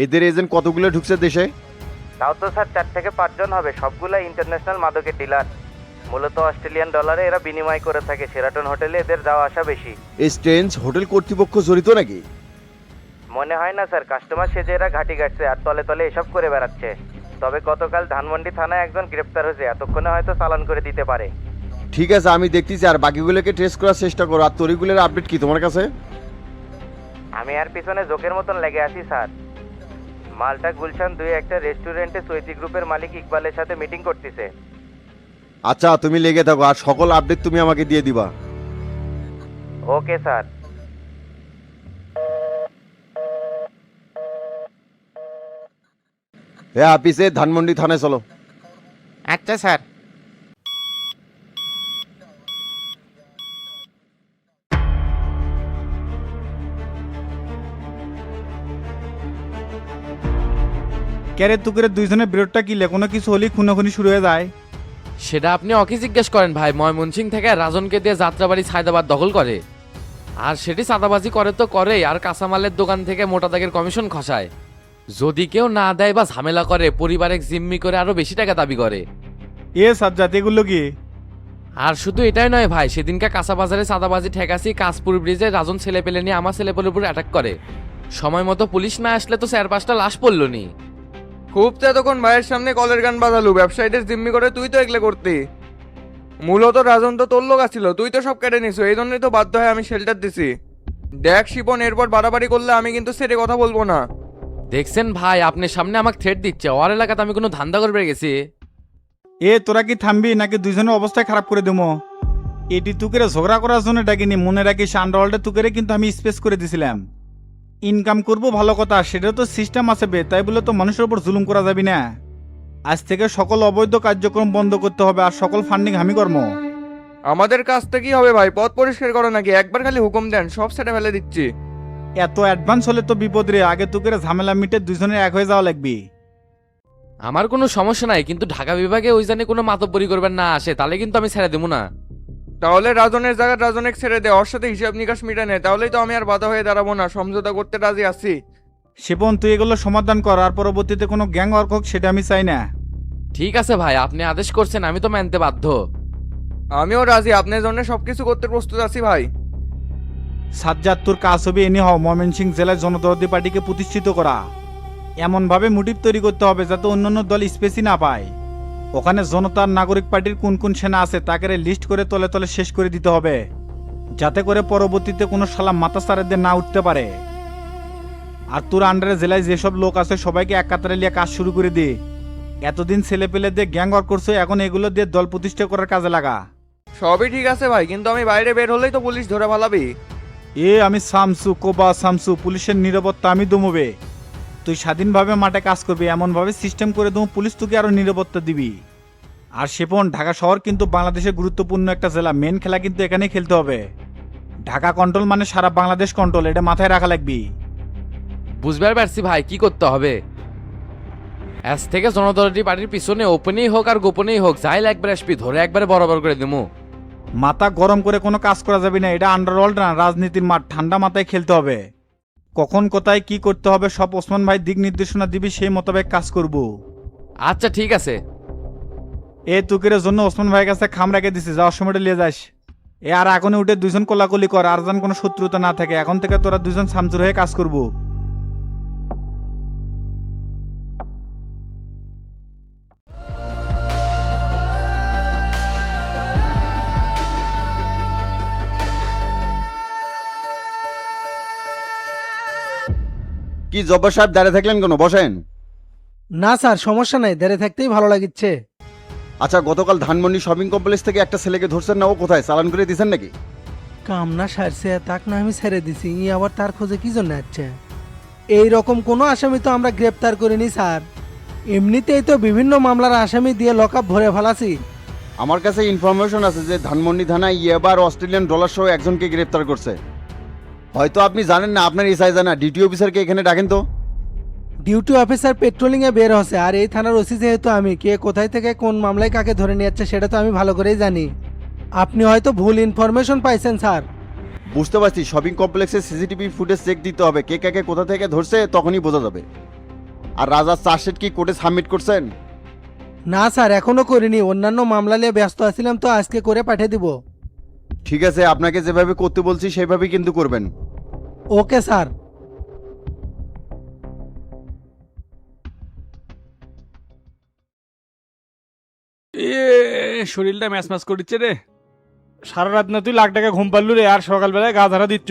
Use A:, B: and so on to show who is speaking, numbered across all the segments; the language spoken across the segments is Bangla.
A: এদের এজেন্ট কতগুলো ঢুকছে দেশে?
B: তাও তো স্যার 4 থেকে 5 জন হবে, সবগুলা ইন্টারন্যাশনাল মাদকের ডিলার। মূলত অস্ট্রেলিয়ান ডলারে এরা বিনিময় করে থাকে। শেরাটন হোটেলে এদের যাওয়া আসা বেশি।
A: এক্সচেঞ্জ হোটেল কর্তৃপক্ষ জড়িত নাকি?
B: মনে হয় না স্যার, কাস্টমার সেজে এরা ঘাঁটি কাটছে আর তলে তলে এসব করে বেড়াচ্ছে। তবে গতকাল ধানমন্ডি থানায় একজন গ্রেপ্তার হয়েছে, এতক্ষণে হয়তো চালান করে দিতে পারে।
A: ঠিক আছে, আমি দেখতেছি। আর বাকিগুলোকে ট্রেস করার চেষ্টা করো। আর তরিগুলোর আপডেট কি তোমার কাছে?
B: আমি আর পিছনে জোকের মতন লেগে আছি স্যার। মালটা গুলশান 2 একটা রেস্টুরেন্টে সৈতি গ্রুপের মালিক ইকবালের সাথে মিটিং করতেছে।
A: আচ্ছা, তুমি লেগে থাকো আর সকল আপডেট তুমি আমাকে দিয়ে দিবা।
B: Okay sir.
A: হ্যাঁ, অফিসে ধানমন্ডি থানায় চলো।
C: আচ্ছা স্যার।
D: ক্যারে তুকের দুইজনের বিরোধটা কিলে কোনো কিছু হলেই খুনোখুনি শুরু হয়ে যায়।
E: সেটা আপনি ওকে জিজ্ঞেস করেন ভাই। ময়মনসিং থেকে রাজনকে দিয়ে যাত্রাবাড়ি সায়দাবাদ দখল করে, আর সেটি চাঁদাবাজি করে তো করেই, আর কাঁচামালের দোকান থেকে মোটা দাগের কমিশন খসায়। যদি কেউ না দেয় বা ঝামেলা করে পরিবারে জিম্মি করে আরো বেশি টাকা দাবি করে।
D: এ সাজ্জাদ, এগুলো কি?
E: আর শুধু এটাই নয় ভাই, সেদিনকে কাঁচা বাজারে চাঁদাবাজি ঠেকাছি, কাশপুর ব্রিজে রাজন ছেলে পেলে নিয়ে আমার ছেলেপেলের উপর অ্যাটাক করে। সময় মতো পুলিশ না আসলে তো 4-5টা লাশ পড়লো নি।
C: খুব তো এতক্ষণ ভাইয়ের সামনে কলের গান বাজালু, ব্যবসায়ীদের জিম্মি করে তুই তো এগুলো করতি। মূলত রাজন তো তোর লোক আছিল, তুই তো সব কেটে নিস, এই জন্যই তো বাধ্য হয়ে আমি শেল্টার দিছি। দেখ শিপন, এরপর বাড়াবাড়ি করলে আমি কিন্তু সেরে কথা বলবো না।
E: দেখছেন ভাই, আপনার সামনে আমাকে থ্রেট দিচ্ছে। ওর এলাকাতে আমি কোনো ধান্দা করে গেছি?
D: এ তোরা কি থামবি নাকি দুইজনের অবস্থায় খারাপ করে দেবো? এটি তুকেরে ঝগড়া করার জন্য ডাকিনি, মনে রাখিস আন্ডারওয়ার্ল্ডে তুকেরে কিন্তু আমি স্পেস করে দিছিলাম। ইনকাম করবো ভালো কথা, সেটা তো সিস্টেম আছে বে, তাই বলে তো মানুষের উপর জুলুম করা যাবি না। আজ থেকে সকল অবৈধ কার্যক্রম বন্ধ করতে হবে আর সকল ফান্ডিং আমি কর্ম।
C: আমাদের কাজটা কি হবে ভাই? পথ পরিষ্কার করো নাকি? একবার খালি হুকুম দেন, সব সেটা ফেলে দিচ্ছি।
D: এত অ্যাডভান্স হলে তো বিপদ রে, আগে তুকেরে ঝামেলা মিটে দুইজনের এক হয়ে যাওয়া লাগবি।
E: আমার কোনো সমস্যা নাই, কিন্তু ঢাকা বিভাগে ওই জানে কোনো মাতব্বরি করবেন না আসে, তাহলে কিন্তু আমি ছেড়ে দেবো না।
C: তাহলে রাজনের জায়গায় রাজনের ছেড়ে দে, ওর সাথে হিসাব নিকাশ মিটানে, তাহলেই তো আমি আর বাধা হয়ে দাঁড়াবো না, সমঝোতা করতে রাজি আছি।
D: শিপন, তুই এগুলো সমাধান কর, আর পরবর্তীতে কোনো গ্যাং ওয়ার্ক হোক সেটা আমি চাই না।
E: ঠিক আছে ভাই, আপনি আদেশ করছেন, আমি তো মানতে বাধ্য।
C: আমিও রাজি, আপনার জন্য সবকিছু করতে প্রস্তুত আছি ভাই।
D: সাজ্জাদ, তোর কাজ হবে এনে হও ময়মনসিংহ জেলায় জনদরদি পার্টিকে প্রতিষ্ঠিত করা। এমনভাবে মোটিভ তৈরি করতে হবে যাতে অন্যান্য দল স্পেসই না পায়। ওখানে জনতার নাগরিক পার্টির কোন কোন সেনা আছে তাকে লিস্ট করে তলে তলে শেষ করে দিতে হবে, যাতে করে পরবর্তীতে কোনো শালা মাতাচারেদের না উঠতে পারে। আর তোর আন্ডারে জেলায় যেসব লোক আছে সবাইকে এক কাতারে নিয়ে কাজ শুরু করে দে। এতদিন ছেলে পেলে দিয়ে গ্যাং ওয়ার্ক করছে, এখন এগুলো দিয়ে দল প্রতিষ্ঠা করার কাজে লাগা।
C: সবই ঠিক আছে ভাই, কিন্তু আমি বাইরে বের হলেই তো পুলিশ ধরে ফেলাবি।
D: আমি শামসু, কোবা শামসু, পুলিশের নিরাপত্তা আমি দমবে। তুই স্বাধীনভাবে মাঠে কাজ করবি, এমনভাবে সিস্টেম করে দেবো পুলিশ তোকে আরো নিরাপত্তা দিবি। আর শিপন, ঢাকা শহর কিন্তু বাংলাদেশের গুরুত্বপূর্ণ একটা জেলা, মেন খেলা কিন্তু এখানেই খেলতে হবে। ঢাকা কন্ট্রোল মানে সারা বাংলাদেশ কন্ট্রোল, এটা মাথায় রাখা লাগবি।
E: বুঝবার পারছি ভাই কি করতে হবে। আজ থেকে জনদলটি পার্টির পিছনে ওপেনেই হোক আর গোপনেই হোক, যাই একবার আসবি ধরে একবারে বরাবর করে দেবো।
D: মাথা গরম করে কোনো কাজ করা যাবে না, এটা আন্ডারওয়ার্ল্ড না, রাজনীতির মাঠ, ঠান্ডা মাথায় খেলতে হবে। কখন কোথায় কি করতে হবে সব ওসমান ভাই দিক নির্দেশনা দিবি, সেই মোতাবেক কাজ করব।
E: আচ্ছা ঠিক আছে।
D: তুকের জন্য ওসমান ভাইয়ের কাছে খাম রেখে দিছি, যাওয়ার সময়টা নিয়ে যাস। আর এখনই উঠে দুইজন কোলাকুলি কর, আর যেন কোনো শত্রুতা না থাকে। এখন থেকে তোরা দুজন সামচুর হয়ে কাজ করব।
A: কি জব্বার সাহেব দাঁড়িয়ে থাকলেন কেন? বসেন।
F: না স্যার, সমস্যা নাই, দাঁড়িয়ে থাকতেই ভালো লাগিচ্ছে।
A: আচ্ছা, গতকাল ধানমন্ডি শপিং কমপ্লেক্স থেকে একটা ছেলেকে ধরছেন না, ও কোথায়? চালান করে দিয়েছেন নাকি?
F: কামনা সারছে, তাক না আমি ছেড়ে দিছি, ই আবার তার খোঁজে কি জন্য আসছে? এই রকম কোনো আসামি তো আমরা গ্রেপ্তার করিনি স্যার। এমনিতেই তো বিভিন্ন মামলার আসামি দিয়ে লকআপ ভরে ফেলাছি।
A: আমার কাছে ইনফরমেশন আছে যে ধানমন্ডি থানায় ইয়াবার অস্ট্রেলিয়ান ডলার সহ একজনকে গ্রেপ্তার করছে। হয়তো আপনি জানেন না, আপনার এসআই জানা। ডিউটি অফিসারকে এখানে ডাকেন তো।
F: ডিউটি অফিসার পেট্রোলিংয়ে বের হচ্ছে, আর এই থানার ওসি যেহেতু আমি, কে কোথায় থেকে কোন মামলায় কাকে ধরে নিয়ে যাচ্ছে সেটা তো আমি ভালো করেই জানি। আপনি হয়তো ভুল ইনফরমেশন পাইছেন স্যার।
A: বুঝতে পারছি, শপিং কমপ্লেক্সে সিসিটিভি ফুটেজ চেক দিতে হবে, কে কাকে কোথা থেকে ধরছে তখনই বোঝা যাবে। আর রাজার চার্জশিট কি কোর্টে সাবমিট করছেন?
F: না স্যার এখনো করিনি, অন্যান্য মামলা নিয়ে ব্যস্ত আছিলাম তো আজকে করে পাঠিয়ে দিব।
A: ঠিক আছে, আপনাকে যেভাবে করতে বলছি সেভাবেই কিন্তু করবেন।
F: Okay sir.
D: শরীরটা ম্যাচ ম্যাচ করছে রে। সারা রাত না তুই লাখ টাকা ঘুম পারলু রে, আর সকালবেলায় গা ধারা দিচ্ছ।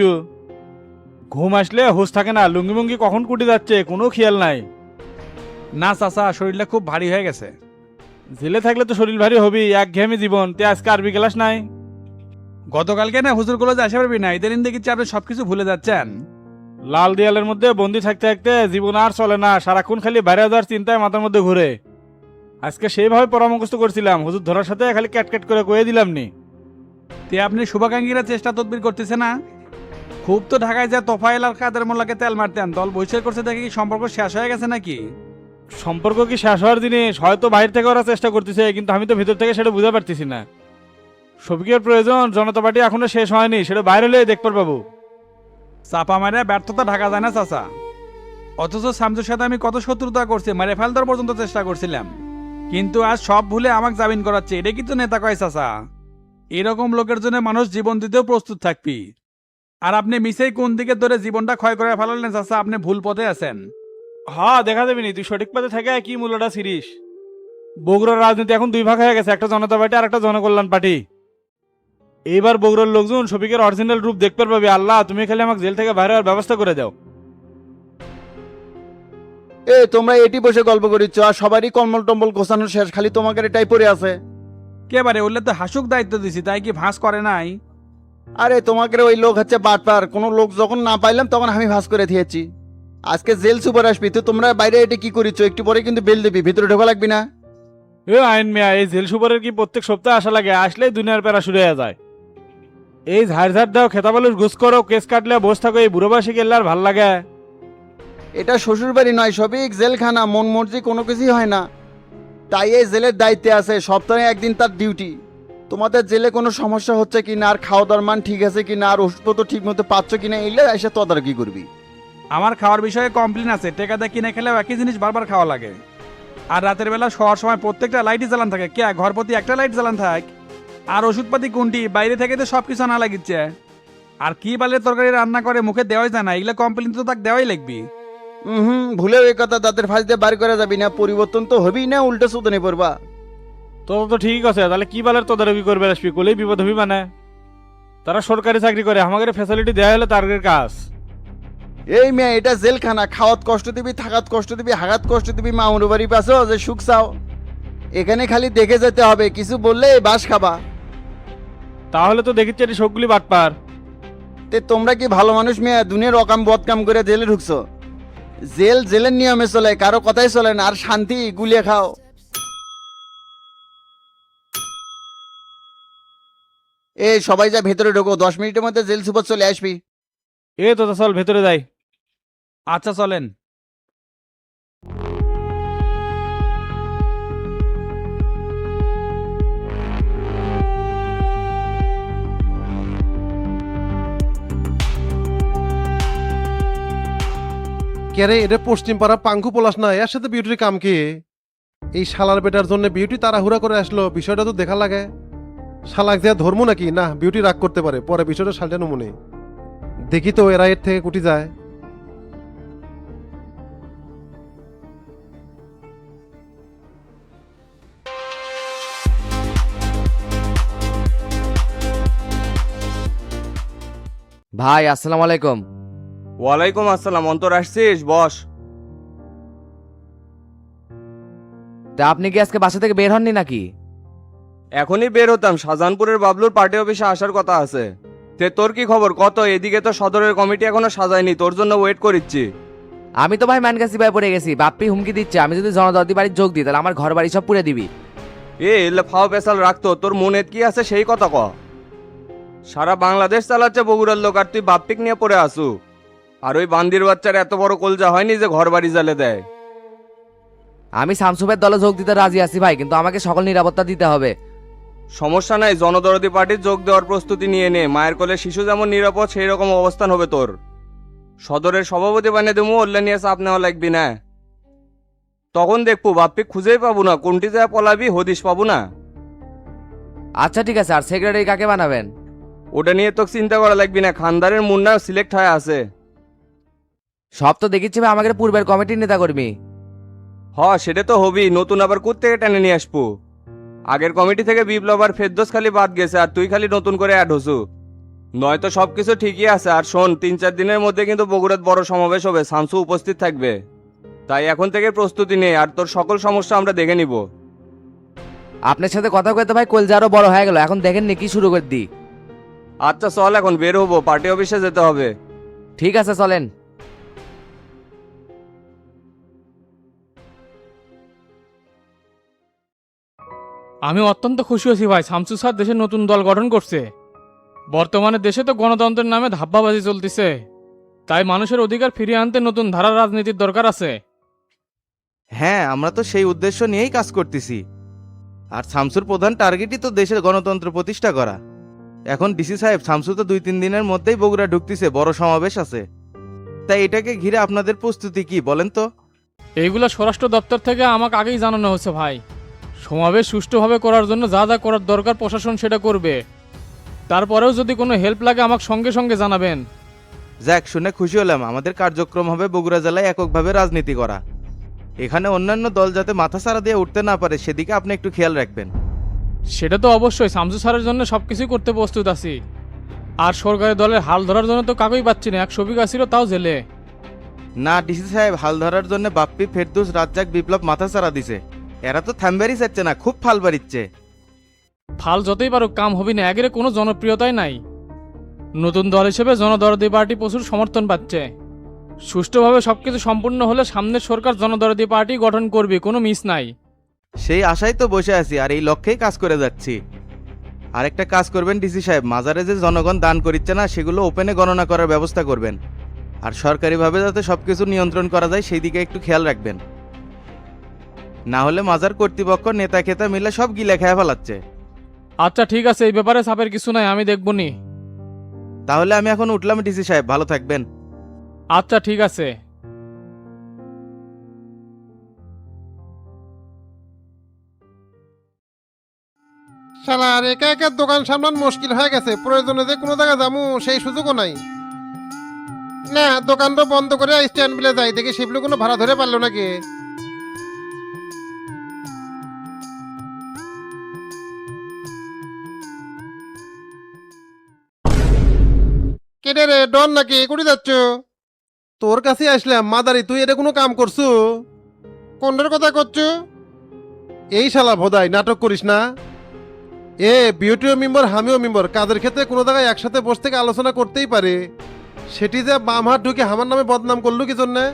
D: ঘুম আসলে হুঁশ থাকে না, লুঙ্গি মুঙ্গি কখন কুটি যাচ্ছে কোনো খেয়াল নাই। না চাচা, শরীরটা খুব ভারী হয়ে গেছে। জেলে থাকলে তো শরীর ভারী হবি, একঘেয়েমি জীবন। তে আজকে আরবি ক্লাস নাই? গতকালকে না হুজুর কলেজে আসতে পারবি না, ইদানিং দেখছি আপনি সবকিছু ভুলে যাচ্ছেন। লাল দেয়ালের মধ্যে বন্দি থাকতে থাকতে জীবন আর চলে না, সারাক্ষণ খালি বাইরে যাওয়ার চিন্তায় মাথার মধ্যে ঘুরে। আজকে সেইভাবে পরামর্শ করছিলাম, হুজুর ধরার সাথে খালি ক্যাটক্যাট করে কয়ে দিলাম নি। তে আপনি শুভাকাঙ্ক্ষীরা চেষ্টা তদবির করতেছে না? খুব তো ঢাকায় যা তোফায়েল আর কাদের মোল্লাকে তেল মারতেন, দল বহিষ্কার করছে দেখে কি সম্পর্ক শেষ হয়ে গেছে নাকি? সম্পর্ক কি শেষ হওয়ার জিনিস? হয়তো বাইরে থেকে ওরা চেষ্টা করতেছে, কিন্তু আমি তো ভিতর থেকে সেটা বুঝতে পারতেছি না। শফিকের প্রয়োজন, জনতা পার্টি এখনো শেষ হয়নি, সেটা বাইরে হলে দেখতে পাবো। চাপা মারে ব্যর্থতা ঢাকা যায় না চাচা। অথচ শামসুর সাথে আমি কত শত্রুতা করছি, মারে ফেলতার পর্যন্ত চেষ্টা করছিলাম, কিন্তু আজ সব ভুলে আমাকে জামিন করাচ্ছে। এটা কি তো নেতা কয় চাচা? এরকম লোকের জন্য মানুষ জীবন দিতেও প্রস্তুত থাকবি। আর আপনি মিসেই কোন দিকে ধরে জীবনটা ক্ষয় করে ফেলালেন চাচা, আপনি ভুল পথে আছেন। হ্যাঁ দেখা যাবে নি, তুই সঠিক পথে থেকে কি মূল্যটা ছিড়িস। বগুড়ার রাজনীতি এখন দুই ভাগ হয়ে গেছে, একটা জনতা পার্টি আর একটা জনকল্যাণ পার্টি। এইবার বগুড়ার লোকজন শফিকের অরিজিনাল রূপ দেখতে পারবে। আল্লাহ তুমি খালি আমাকে জেল থেকে বাইরে হওয়ার ব্যবস্থা করে দাও।
A: এ তোমরা এটি বসে গল্প করিচ্ছ, আর সবারই কম্বল টম্বল গোছানো শেষ, খালি তোমাদের এটাই পড়ে আছে।
D: কেবারে ওলে তো হাসুক দায়িত্ব দিছি, তাই কি ভাঁজ করে নাই?
A: আরে তোমাকে ওই লোক হচ্ছে বাটপার, কোনো লোক যখন না পাইলাম তখন আমি ভাস করে দিয়েছি। আজকে জেল সুপার আসবি তো, তোমরা বাইরে এটা কি করিচ্ছ? একটু পরে কিন্তু বেল দিবি, ভিতরে ঢোকা লাগবি না।
D: এ আইন মিয়া, এই জেল সুপারের কি প্রত্যেক সপ্তাহে আসা লাগে? আসলেই দুনিয়ার প্যারা শুরু হয়ে যায়। এই ঝাড় ঝাড় দাও, খেতাবালুর ঘুষ করো, কেস কাটলে বস থাকো, এই বুড়ো বয়সে গেলে আর ভাল লাগে?
A: এটা শ্বশুর বাড়ি নয় সবিক, জেলখানা, মন মর্জি কোনো কিছুই হয় না। তাই এই জেলের দায়িত্বে আছে, সপ্তাহে একদিন তার ডিউটি। তোমাদের জেলে কোনো সমস্যা হচ্ছে কি না, আর খাওয়া দাওয়ার মান ঠিক আছে কি না, আর ওষুধপত্র ঠিক মতো পাচ্ছ কিনা, এলে এসে তদারকি করবি।
D: আমার খাওয়ার বিষয়ে কমপ্লেন আছে, টেকাদা কিনে খেলেও একই জিনিস বারবার খাওয়া লাগে। আর রাতের বেলা শোয়ার সময় প্রত্যেকটা লাইটই জ্বালান থাকে, কে ঘর প্রতি একটা লাইট জ্বালান থাক। আর ওষুধপাতি কোনটি বাইরে থেকে তো সব কিছু আনা লাগিচ্ছে। আর কি বালের তরকারি রান্না করে মুখে দেওয়াই যায় না, এগুলো কমপ্লেন তো তাকে দেওয়াই লাগবি।
A: ভুলেও এই কথা দাঁতের ফাঁস দিয়ে বার করা যাবি না, পরিবর্তন তো হবেই না, উল্টো সুদনে পড়বা।
D: তো তো ঠিক আছে, তাহলে কি বালের তদারকি করবে আসবি, কোলেই বিপদ হবি মানে। তারা সরকারি চাকরি করে, আমাদের ফ্যাসিলিটি দেওয়া হলে তার কাজ।
A: এই মেয়ে, এটা জেলখানা, খাওয়াত কষ্ট দিবি, থাকাত কষ্ট দিবি, হাগাত কষ্ট দিবি, মামুর বাড়ি পাশো যে সুখ চাও। এখানে খালি দেখে যেতে হবে, কিছু বললে বাস খাবা।
D: তাহলে তো দেখিচ্ছে এটি সবগুলি বাটপার।
A: তে তোমরা কি ভালো মানুষ মেয়ে, দুনিয়ার অকাম বদকাম করে জেলে ঢুকছো? জেলের নিয়মে চলে, কারো কথাই চলে না, আর শান্তি গুলিয়ে খাও। এই সবাই যা ভেতরে ঢোকো, 10 মিনিটের মধ্যে জেল সুপার চলে আসবি।
D: এ তো চল ভেতরে যাই। আচ্ছা চলেন।
G: কেরে এটা পশ্চিম পাড়া পাঙ্কু পলাশ না, এর সাথে বিউটির কাম কি? এই শালার বেটার জন্য বিউটি তাড়াহুড়া করে আসলো, বিষয়টা তো দেখা লাগে। শালাক যে ধর্ম নাকি না, বিউটি রাগ করতে পারে, পরে বিষয়টা সালটানো মনে। দেখি তো এরা এর থেকে কুটি যায়।
E: ভাই আসসালামু আলাইকুম।
C: ওয়ালাইকুম আসসালাম। অন্তর আসছিস? বস।
E: তা আপনি কি আজকে বাসা থেকে বের হননি নাকি?
C: এখনই বের হতাম, শাহজাহানপুরের বাবলুর পার্টি অফিসে আসার কথা আছে। তে তোর কি খবর কত? এদিকে তো সদরের কমিটি এখনো সাজায়নি, তোর জন্য ওয়েট করিচ্ছি।
E: আমি তো ভাই ম্যানগাসি ভাই পড়ে গেছি, বাপ্পি হুমকি দিচ্ছে আমি যদি জনদরদি বাড়ির যোগ দিই তাহলে আমার ঘর বাড়ি সব পুড়ে দিবি।
C: এলে ফাও পেশাল রাখতো, তোর মনে কি আছে সেই কথা ক। সারা বাংলাদেশ চালাচ্ছে বগুড়ার লোক, আর তুই বাপ্পিক নিয়ে পড়ে আসু। আর ওই বান্দির বাচ্চার এত বড় কলজা হয়নি যে ঘর বাড়ি জ্বালে দেয়।
E: আমি শামসুফের দলে যোগ দিতে রাজি আছি ভাই, কিন্তু আমাকে সকল নিরাপত্তা দিতে হবে।
C: সমস্যা নাই, জনদরদি পার্টির যোগ দেওয়ার প্রস্তুতি নিয়ে নে। মায়ের কোলে শিশু যেমন নিরাপদ, সেই রকম অবস্থান হবে তোর। সদরের সভাপতি বানিয়ে দেবো, ওল্লা নিয়ে চাপ নেওয়া লাগবি না।
H: তখন দেখবো বাপ্পি খুঁজেই পাবো না, কোনটি যা পলাবি হদিশ পাবো না।
E: আচ্ছা ঠিক আছে, আর সেক্রেটারি কাকে বানাবেন?
H: ওটা নিয়ে তো চিন্তা করা লাগবে না, খানদারের মুন্না সিলেক্ট হয়ে আছে।
E: সব তো দেখিচ্ছি ভাই আমাদের পূর্বের কমিটির নেতা কর্মী।
H: সেটা তো হবি, নতুন আবার কোত্থেকে টেনে নিয়ে আসবো? আগের কমিটি থেকে বিপ্লব আর ফেরদোস খালি বাদ গেছে, আর তুই খালি নতুন করে অ্যাড হসু। নয়তো সবকিছু ঠিকই আছে। আর শোন, 3-4 দিনের মধ্যে কিন্তু বগুড়াত বড় সমাবেশ হবে, শামসু উপস্থিত থাকবে। তাই এখন থেকে প্রস্তুতি নেই, আর তোর সকল সমস্যা আমরা দেখে নিব।
E: আপনার সাথে কথা কইতে ভাই কলজা আরো বড় হয়ে গেল, এখন দেখেন নি কি শুরু করে দি।
H: আচ্ছা চল, এখন বের হবো, পার্টি অফিসে যেতে হবে।
E: ঠিক আছে চলেন।
I: আমি অত্যন্ত খুশি হয়েছি ভাই, শামসু স্যার দেশের নতুন দল গঠন করছে। বর্তমানে দেশে তো গণতন্ত্রের নামে ধাপ্পাবাজি চলতেছে, তাই মানুষের অধিকার ফিরিয়ে আনতে নতুন ধারার রাজনীতির দরকার আছে।
J: হ্যাঁ, আমরা তো সেই উদ্দেশ্য নিয়েই কাজ করতেছি। আর শামসুর প্রধান টার্গেটই তো দেশের গণতন্ত্র প্রতিষ্ঠা করা। এখন ডিসি সাহেব, শামসু তো 2-3 দিনের মধ্যেই বগুড়া ঢুকতেছে, বড় সমাবেশ আছে। তাই এটাকে ঘিরে আপনাদের প্রস্তুতি কি বলেন তো?
I: এইগুলো স্বরাষ্ট্র দপ্তর থেকে আমাকে আগেই জানানো হয়েছে ভাই। সমাবেশ সুষ্ঠুভাবে করার জন্য যা যা করার দরকার প্রশাসন সেটা করবে। তারপরেও যদি কোনো হেল্প লাগে আমাকে সঙ্গে সঙ্গে জানাবেন।
J: যাক, শুনে খুশি হলাম। আমাদের কার্যক্রম হবে বগুড়া জেলায় এককভাবে রাজনীতি করা। এখানে অন্যান্য দল যাতে মাথাছাড়া দিয়ে উঠতে না পারে সেদিকে আপনি একটু খেয়াল রাখবেন।
I: সেটা তো অবশ্যই, শামসু স্যারের জন্য সব কিছুই করতে প্রস্তুত আছি। আর সরকারি দলের হাল ধরার জন্য তো কাকুই পাচ্ছি না, এক শফিক আসিল তাও জেলে।
J: না ডিসি সাহেব, হাল ধরার জন্য বাপ্পি, ফেরদৌস, রাজ্জাক, বিপ্লব মাথাছাড়া দিছে। এরা তো থামবারই চাচ্ছে না, খুব ফাল বাড়িচ্ছে।
I: ফাল যতই পারুক কাম হবি না, একের কোনো জনপ্রিয়তাই নাই। নতুন দল হিসেবে জনদরদি পার্টি প্রচুর সমর্থন পাচ্ছে। সুষ্ঠুভাবে সবকিছু সম্পূর্ণ হলে সামনের সরকার জনদরদি পার্টি গঠন করবে, কোনো মিস নাই।
J: সেই আশায় তো বসে আছি, আর এই লক্ষ্যেই কাজ করে যাচ্ছি। আরেকটা কাজ করবেন ডিসি সাহেব, মাজারে যে জনগণ দান করিচ্ছে না সেগুলো ওপেনে গণনা করার ব্যবস্থা করবেন। আর সরকারিভাবে যাতে সবকিছু নিয়ন্ত্রণ করা যায় সেই দিকে একটু খেয়াল রাখবেন। না হলে মাজার কর্তৃপক্ষ নেতা খেতা মিলে সব গিলে খেয়ে ফেলাচ্ছে।
I: আচ্ছা ঠিক আছে, এই ব্যাপারে চাপের কিছু নাই, আমি দেখবো নি।
J: তাহলে আমি এখন উঠলাম ডিসি সাহেব, ভালো থাকবেন।
I: আচ্ছা ঠিক আছে।
G: শালার একা একা দোকান সামলান মুশকিল হয়ে গেছে, প্রয়োজনে যে কোনো জায়গা যাবো সেই সুযোগও নাই। না, দোকানটা বন্ধ করে স্ট্যান্ড বিলে যাই, দেখি শিবলু কোনো ভাড়া ধরে পারলো নাকি। কেটে রে, ডন নাকি কুড়ি যাচ্ছ? তোর কাছে আসলাম মাদারি, তুই এটা কোনো কাম করছু? কোনটার কথা করছো? এই শালা ভোদাই, নাটক করিস না। এ বিউটিও মেম্বার, আমিও মেম্বার, কাজের ক্ষেত্রে কোনো জায়গায় একসাথে বসে থেকে আলোচনা করতেই পারে। সেটি যে বাম হাত ঢুকে আমার নামে বদনাম করলো কি জন্যে?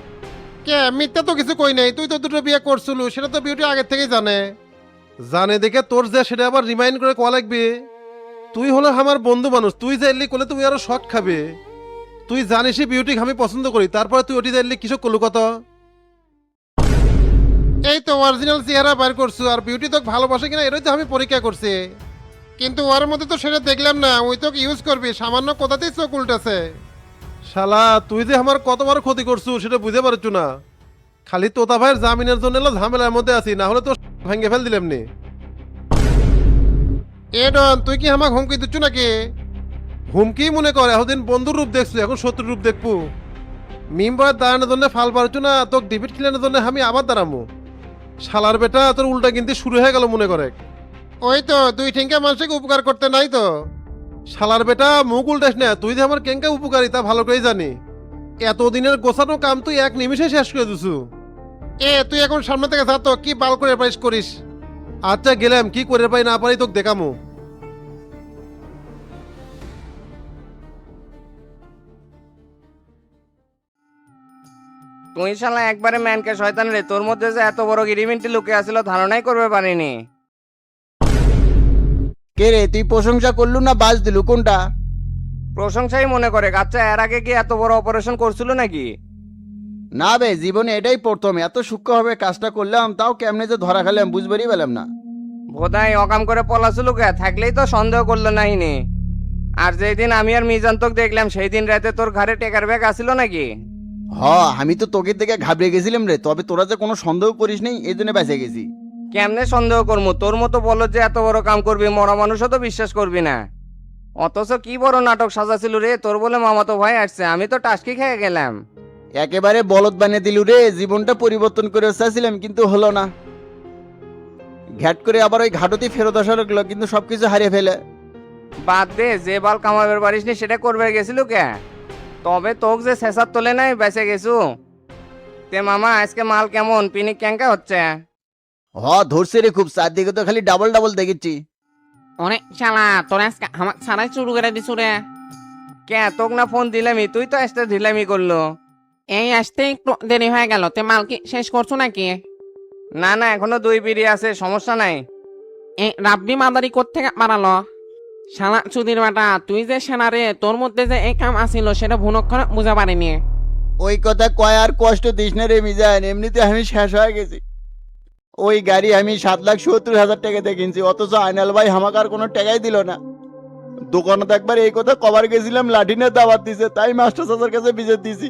G: কে মিথ্যা তো কিছু কই নাই, তুই তো দুটো বিয়ে করছিল, সেটা তো বিউটি আগের থেকেই জানে। জানে দেখে তোর যে সেটা আবার রিমাইন্ড করে কোয়া লাগবে। তুই হলো আমার বন্ধু মানুষ, তুই যে এলি করলে তুই আরো শখ খাবে। তুই জানিসই বিউটি আমি পছন্দ করি, তারপরে তুই ওটি যাইলি কিসব করলু কত? এই তো অরিজিনাল চেহারা বের করছু, আর বিউটি তোকে ভালোবাসে কিনা এটাই তো আমি পরীক্ষা করছি। কিন্তু ওর মধ্যে তো সেটা দেখলাম না, ওই তোকে ইউজ করবি, সামান্য কথাতেই চোখ উল্টেছে। শালা তুই যে আমার কত বড় ক্ষতি করছু সেটা বুঝতে পারছু না। খালি তোতা ভাইয়ের জামিনের জন্য এলো ঝামেলার মধ্যে আছি, না হলে তো ভেঙে ফেল দিলাম নি। এ ডন, তুই কি আমাকে হুমকি দিচ্ছ নাকি? হুমকি মনে কর, এতদিন বন্ধুর রূপ দেখছু, এখন শত্রুর রূপ দেখবো। মিম্বার দাঁড়ানোর জন্য ফাল পারছু না, তোকে ডিবিট খেলানোর জন্য আমি আবার দাঁড়ামো। শালার বেটা তোর উল্টা কিন্তু শুরু হয়ে গেল মনে করে। ওই তো দুই ঠেঙ্কা মানুষকে উপকার করতে নাই তো। শালার বেটা মুখ উল্টাস না, তুই যে আমার কেঙ্কা উপকারী তা ভালো করেই জানি। এতদিনের গোছানো কাম তুই এক নিমিষে শেষ করে দিছু। এ তুই এখন সামনে থেকে যা তো, কি বাল করে পারিস করিস। আচ্ছা গেলাম, কি করে পাই না পারি তোকে দেখামো।
H: তুই শালা একবারে ম্যানকে শয়তান রে, তোর মধ্যে যে এত বড় গিরিমিনটি লুকে আসছিল ধারণাই করবে পারিনি।
A: কে রে, তুই প্রশংসা করলু না বাজ দিলু, কোনটা?
H: প্রশংসাই মনে করে। আচ্ছা এর আগে কি এত বড় অপারেশন করছিল নাকি?
A: না বে, জীবনে এটাই প্রথম। এত সূক্ষ্মভাবে কাজটা করলাম, তাও কেমনে যে ধরা খেলাম বুঝবারই পেলাম না।
H: বোধহয় অকাম করে পলাছিল কে, থাকলেই তো সন্দেহ করলো নাহিনি। আর যেই দিন আমি আর মিজান্তক দেখলাম সেই দিন রাতে তোর ঘরে টেকার ব্যাগ আসিল নাকি?
A: আমি তো তোকে থেকে ঘাবড়ে গেছিলাম রে, তবে তোরা যে কোনো সন্দেহ করিস নেই এই জন্য বেঁচে গেছি।
H: কেমনে সন্দেহ করবো? তোর মতো বলো যে এত বড় কাম করবি, মরা মানুষও তো বিশ্বাস করবি না। অথচ কি বড় নাটক সাজাছিল রে, তোর বলে মামাতো ভাই আসছে, আমি তো টাসকি খেয়ে গেলাম।
A: একেবারে বলদ বানিয়ে দিলু রে, জীবনটা পরিবর্তন করে চাইছিলাম কিন্তু হলো না। ঘ্যাট করে আবার ওই ঘাটতি ফেরত আসা লাগলো, কিন্তু সবকিছু হারিয়ে ফেলে।
H: বাদ দে, যে বাল কামাবের পারিস নি সেটা করবে গেছিল কে? তবে তোক যে শেষার তোলে নাই বেঁচে গেছু। তে মামা আজকে মাল কেমন, পিনিক ক্যাঙ্কা হচ্ছে?
A: ধরছে রে খুব, চারদিকে তো খালি ডাবল ডাবল দেখেছি।
K: অনেক শালা তোর আজকে আমাকে ছাড়াই শুরু করে দিছু রে।
H: কে তোক না ফোন দিলামি, তুই তো আসতে ঢিলামি করলো।
K: এই আসতে একটু দেরি হয়ে গেল, তে মাল কি শেষ করছো নাকি?
H: না না, এখনো 2 বিড়ি আছে, সমস্যা নাই।
K: এই রাব্বি মাদারি কোত্থেকে মারালো? শালা চুদির বেটা, তুই যে সেনা রে, তোর মধ্যে যে এই কাম আসিল সেটা ভুনক্ষণে বুঝা পারিনি।
A: ওই কথা কয় আর কষ্ট দিস না রে মিজান, এমনিতে আমি শেষ হয়ে গেছি। ওই গাড়ি আমি 7,70,000 টাকা দিয়ে কিনছি, অথচ আইনাল ভাই আমাকে আর কোনো টাকাই দিল না। দোকানে একবার এই কথা কবার গেছিলাম, লাঠি নিয়ে দাওয়াত দিছে, তাই মাস্টার চাচার কাছে বিচার দিছি,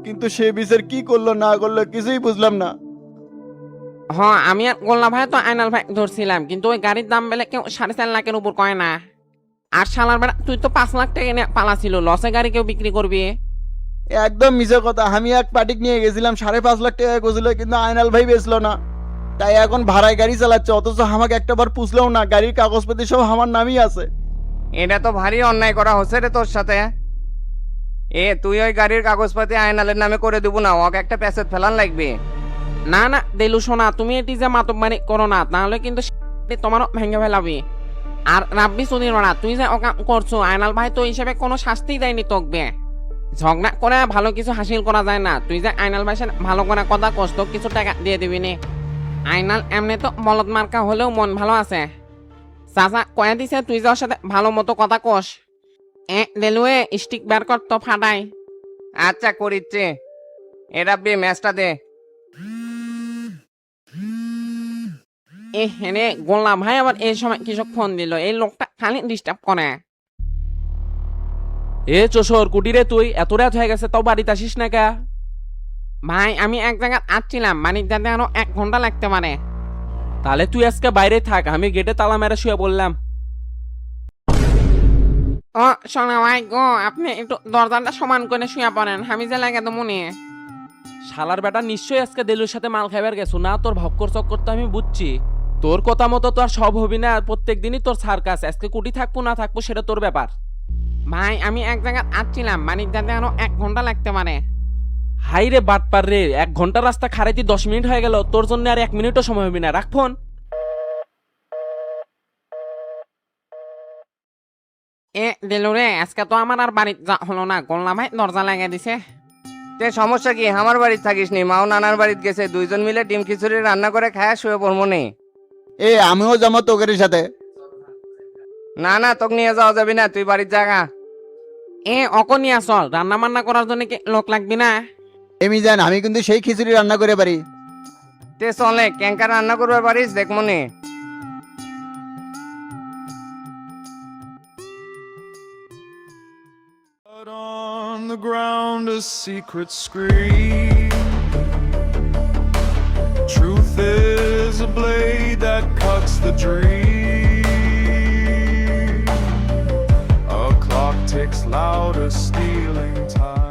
A: কিন্তু সে বিচার কি করলো না করলো কিছুই বুঝলাম না।
K: আমি আর গোল্লা ভাই তো আইনাল ভাই ধরছিলাম, কিন্তু ওই গাড়ির দাম বেলে কেউ 4.5 লাখের উপর কয় না। আর শালার বেটা তুই তো 5 লাখ টাকা নিয়ে পালাছিল, লসে গাড়ি কেউ বিক্রি করবি?
A: একদম মিছে কথা, আমি এক পার্টিক নিয়ে গেছিলাম 5.5 লাখ টাকা গেছিল, কিন্তু আইনাল ভাই বেচলো না, তাই এখন ভাড়ায় গাড়ি চালাচ্ছে, অথচ আমাকে একটাবার পুছলেও না, গাড়ির কাগজপাতি সব আমার নামই আছে।
H: এটা তো ভারী অন্যায় করা হচ্ছে রে তোর সাথে। তুই ওই গাড়ির কাগজপাতি আয়নালের নামে করে দেবো না, ওকে একটা প্যাসেজ ফেলান লাগবে।
K: না না দেলু সোনা, তুমি এটি যে মাতব্বানি করো না, তাহলে কিন্তু তোমারও ভেঙে ফেলাবি। আর রাব্বি সুনির মারা, তুই যে অকাম করছো, আয়নাল ভাই তো হিসেবে কোনো শাস্তি দেয়নি তোকবে। ঝগড়া করে ভালো কিছু হাসিল করা যায় না, তুই যে আয়নাল ভাই ভালো করে কথা কস, তোকে কিছু টাকা দিয়ে দিবি নি। আয়নাল এমনি তো বলদ মার্কা হলেও মন ভালো আছে। চাচা কয়ে দিছে তুই যে ওর সাথে ভালো মতো কথা কস। দেলুয়ে স্টিক বের কর তো ফাটাই।
H: আচ্ছা করিচ্ছে, এটা বে ম্যাচটা দে।
K: হেনে গোল্লা ভাই আবার এই সময় কৃষক ফোন দিল, এই লোকটা খালি ডিস্টার্ব করে।
E: চোষর কুটিরে তুই এত রাত হয়ে গেছে, তাও বাড়িতে আসিস না কে?
K: ভাই আমি এক জায়গায় আসছিলাম, বাড়ির যাতে আরো 1 ঘন্টা লাগতে পারে।
E: তাহলে তুই আজকে বাইরে থাক, আমি গেটে তালা মেরে শুয়ে বললাম।
K: ও সোনা ভাই গো, আপনি একটু দরজাটা সমান করে শুয়ে পড়েন, আমি যে লাগে তো মনে।
E: শালার বেটা নিশ্চয়ই আজকে দেলুর সাথে মাল খাইবার গেছো না? তোর ভক্কর চক্কর তো আমি বুঝছি, তোর কথা মতো তো আর সব হবি না, প্রত্যেক দিনই তোর সার্কাস, আজকে কুটি থাকবো না থাকবো সেটা তোর ব্যাপার।
K: ভাই আমি এক জায়গায় আসছিলাম, বাড়ির যাতে আরো 1 ঘন্টা লাগতে পারে।
E: হাই রে বাটপার রে, 1 ঘন্টা রাস্তা খারাইতে 10 মিনিট হয়ে গেল, তোর জন্য আর 1 মিনিটও সময় হবি না, রাখ ফোন।
K: দিলু রে, আজকে তো আমার আর বাড়ির যা হলো না, গোল্লা ভাই দরজা লাগিয়ে দিছে।
H: তে সমস্যা কি, আমার বাড়িতে থাকিস নি, মাও নানার বাড়িতে গেছে, 2 জন মিলে ডিম খিচুড়ি রান্না করে খায় শুয়ে পড়বো নি।
A: আমিও যাবো তোকের সাথে।
H: না না, তোকে নিয়ে যাওয়া যাবি না, তুই বাড়ির জায়গা।
K: অকনিয়া চল, রান্না বান্না করার জন্য কি লোক লাগবি না?
A: মিজান আমি কিন্তু সেই খিচুড়ি রান্না করে পারি।
H: তে চলে, ক্যাঙ্কা রান্না করবে পারিস দেখবো নি।
L: On the ground, a secret scream. Truth is a blade that cuts the dream. A clock ticks louder, stealing time.